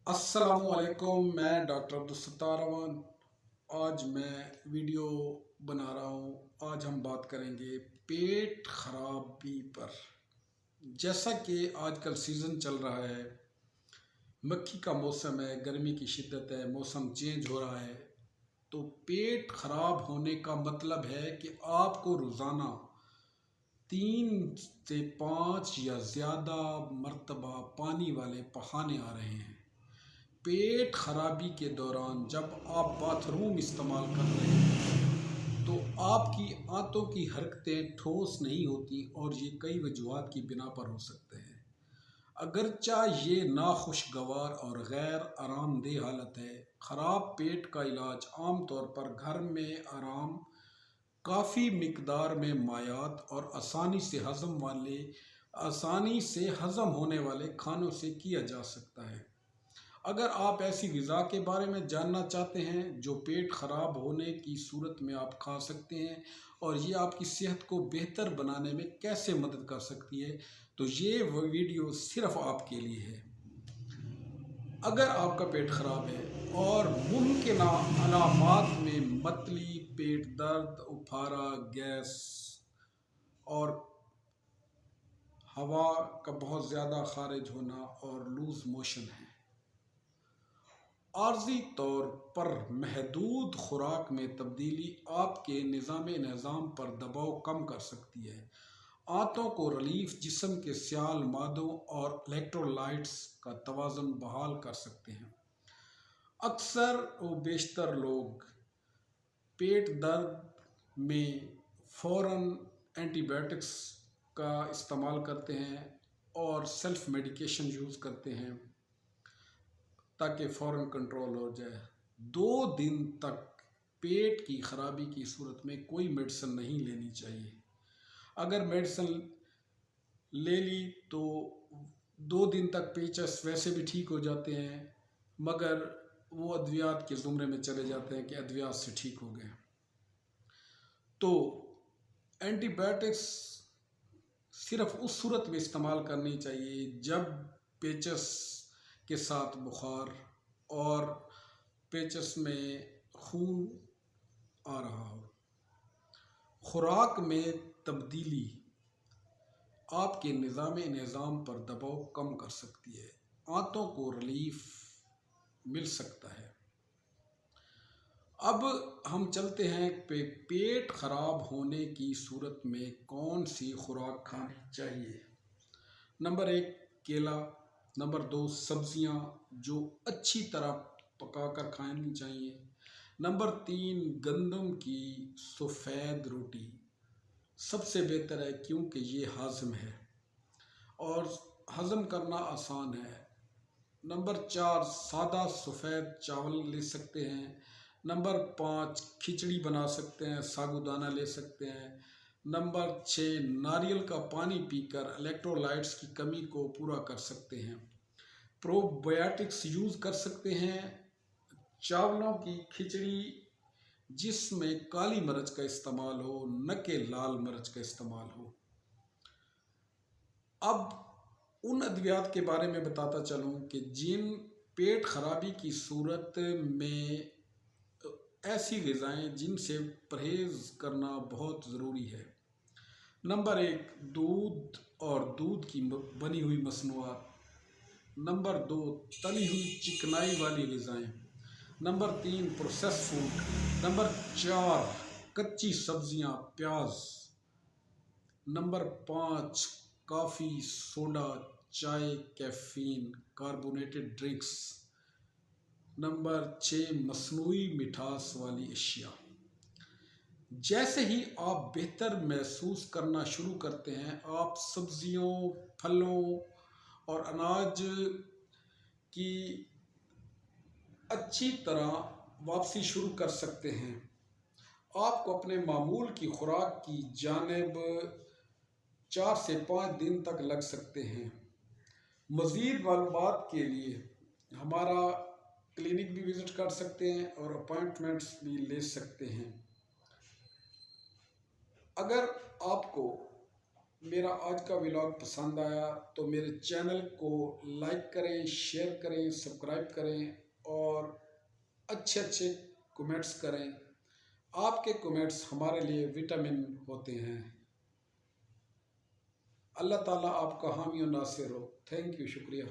अस्सलाम वालेकुम। मैं डॉक्टर अब्दुलसत्तार अवान। आज मैं वीडियो बना रहा हूँ। आज हम बात करेंगे पेट खराबी पर। जैसा कि आजकल सीज़न चल रहा है, मक्खी का मौसम है, गर्मी की शिद्दत है, मौसम चेंज हो रहा है, तो पेट खराब होने का मतलब है कि आपको रोज़ाना 3 से 5 या ज़्यादा मर्तबा पानी वाले पखाने आ रहे हैं। पेट खराबी के दौरान जब आप बाथरूम इस्तेमाल कर रहे हैं तो आपकी आंतों की हरकतें ठोस नहीं होती और ये कई वजूहात की बिना पर हो सकते हैं। अगरचा ये नाखुशगवार और गैर आरामदेह हालत है, ख़राब पेट का इलाज आम तौर पर घर में आराम, काफ़ी मिकदार में मायात और आसानी से हज़म होने वाले खानों से किया जा सकता है। अगर आप ऐसी ग़िज़ा के बारे में जानना चाहते हैं जो पेट ख़राब होने की सूरत में आप खा सकते हैं और ये आपकी सेहत को बेहतर बनाने में कैसे मदद कर सकती है, तो ये वीडियो सिर्फ आपके लिए है। अगर आपका पेट ख़राब है और मुमकिन अलामात में मतली, पेट दर्द, उफारा, गैस और हवा का बहुत ज़्यादा खारिज होना और लूज़ मोशन है। आर्जी तौर पर महदूद खुराक में तब्दीली आपके निज़ाम पर दबाव कम कर सकती है, आंतों को रिलीफ, जिस्म के सियाल मादों और इलेक्ट्रोलाइट्स का तवाज़ुन बहाल कर सकते हैं। अक्सर व बेशतर लोग पेट दर्द में फ़ौरन एंटीबायोटिक्स का इस्तेमाल करते हैं और सेल्फ मेडिकेशन यूज़ करते हैं ताकि फ़ौरन कंट्रोल हो जाए। 2 दिन तक पेट की ख़राबी की सूरत में कोई मेडिसिन नहीं लेनी चाहिए। अगर मेडिसिन ले ली तो 2 दिन तक पेचस वैसे भी ठीक हो जाते हैं, मगर वो अद्वियात के ज़ुमरे में चले जाते हैं कि अद्वियात से ठीक हो गए। तो एंटीबायोटिक्स सिर्फ उस सूरत में इस्तेमाल करनी चाहिए जब पेचस के साथ बुखार और पेचस में खून आ रहा हो। खुराक में तब्दीली आपके निज़ाम पर दबाव कम कर सकती है, आंतों को रिलीफ मिल सकता है। अब हम चलते हैं पेट खराब होने की सूरत में कौन सी खुराक खानी चाहिए। नंबर 1 केला, नंबर 2 सब्जियां जो अच्छी तरह पकाकर खानी चाहिए, नंबर 3 गंदम की सफ़ेद रोटी सबसे बेहतर है क्योंकि ये हाज़म है और हज़म करना आसान है। नंबर 4 सादा सफ़ेद चावल ले सकते हैं। नंबर 5 खिचड़ी बना सकते हैं, साबूदाना ले सकते हैं। नंबर 6 नारियल का पानी पीकर इलेक्ट्रोलाइट्स की कमी को पूरा कर सकते हैं। प्रोबायोटिक्स यूज़ कर सकते हैं। चावलों की खिचड़ी जिसमें काली मिर्च का इस्तेमाल हो, न कि लाल मिर्च का इस्तेमाल हो। अब उन अद्वियात के बारे में बताता चलूँ कि जिन पेट खराबी की सूरत में ऐसी ग़िज़ाएँ जिनसे परहेज़ करना बहुत ज़रूरी है। नंबर 1 दूध और दूध की बनी हुई मसनूआत। नंबर 2 तली हुई चिकनाई वाली ग़िज़ाएँ। Number 3 process food. नंबर 4 कच्ची सब्जियां, प्याज। नंबर 5 कॉफ़ी, सोडा, चाय, कैफ़ीन, कार्बोनेटेड ड्रिंक्स। नंबर 6 मसनूई मिठास वाली अशिया। जैसे ही आप बेहतर महसूस करना शुरू करते हैं, आप सब्जियों, फलों और अनाज की अच्छी तरह वापसी शुरू कर सकते हैं। आपको अपने मामूल की खुराक की जानिब 4 से 5 दिन तक लग सकते हैं। मज़ीद मालूमात के लिए हमारा क्लिनिक भी विज़िट कर सकते हैं और अपॉइंटमेंट्स भी ले सकते हैं। अगर आपको میرا آج کا ولاگ پسند آیا تو میرے چینل کو لائک کریں، شیئر کریں، سبسکرائب کریں اور اچھے اچھے کمنٹس کریں۔ آپ کے کمنٹس ہمارے لیے وٹامن ہوتے ہیں۔ اللہ تعالیٰ آپ کا حامی و ناصر ہو۔ تھینک یو، شکریہ۔